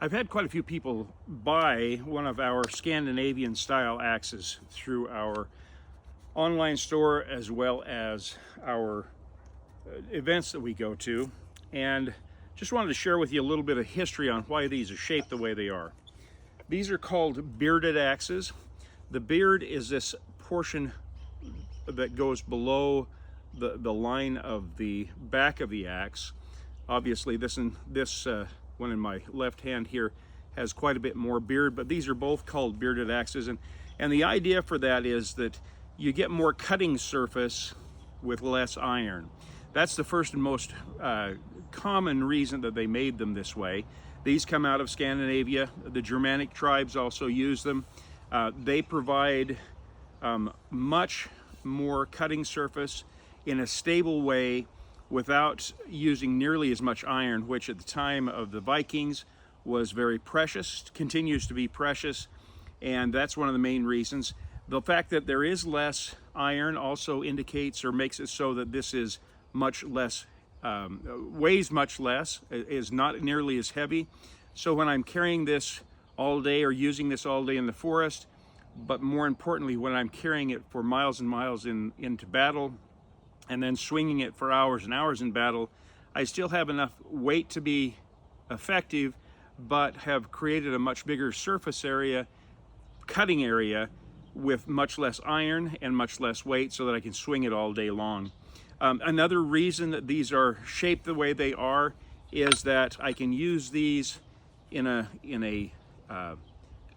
I've had quite a few people buy one of our Scandinavian style axes through our online store as well as our events that we go to, and just wanted to share with you a little bit of history on why these are shaped the way they are. These are called bearded axes. The beard is this portion that goes below the line of the back of the axe. Obviously this one in my left hand here has quite a bit more beard, but these are both called bearded axes, and the idea for that is that you get more cutting surface with less iron. That's the first and most common reason that they made them this way. These come out of Scandinavia. The Germanic tribes also use them. They provide much more cutting surface in a stable way without using nearly as much iron, which at the time of the Vikings was very precious, continues to be precious, and that's one of the main reasons. The fact that there is less iron also indicates or makes it so that this is much less, weighs much less, is not nearly as heavy. So when I'm carrying this all day or using this all day in the forest, but more importantly, when I'm carrying it for miles and miles into battle, and then swinging it for hours and hours in battle, I still have enough weight to be effective, but have created a much bigger surface area, cutting area, with much less iron and much less weight, so that I can swing it all day long. Another reason that these are shaped the way they are is that I can use these in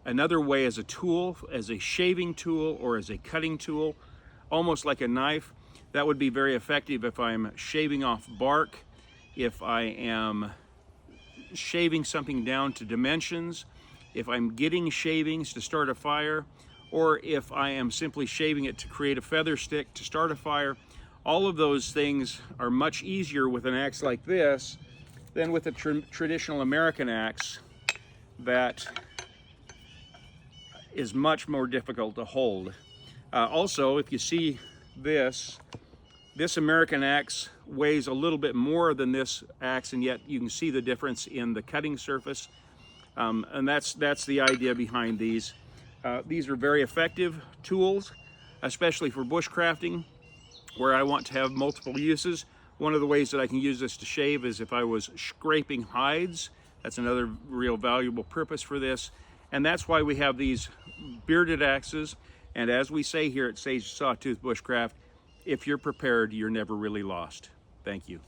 another way as a tool, as a shaving tool or as a cutting tool, almost like a knife. That would be very effective if I'm shaving off bark, if I am shaving something down to dimensions, if I'm getting shavings to start a fire, or if I am simply shaving it to create a feather stick to start a fire. All of those things are much easier with an axe like this than with a traditional American axe that is much more difficult to hold. Also, if you see this American axe weighs a little bit more than this axe, and yet you can see the difference in the cutting surface. And that's the idea behind these. These are very effective tools, especially for bushcrafting, where I want to have multiple uses. One of the ways that I can use this to shave is if I was scraping hides. That's another real valuable purpose for this. And that's why we have these bearded axes. And as we say here at Sage Sawtooth Bushcraft, if you're prepared, you're never really lost. Thank you.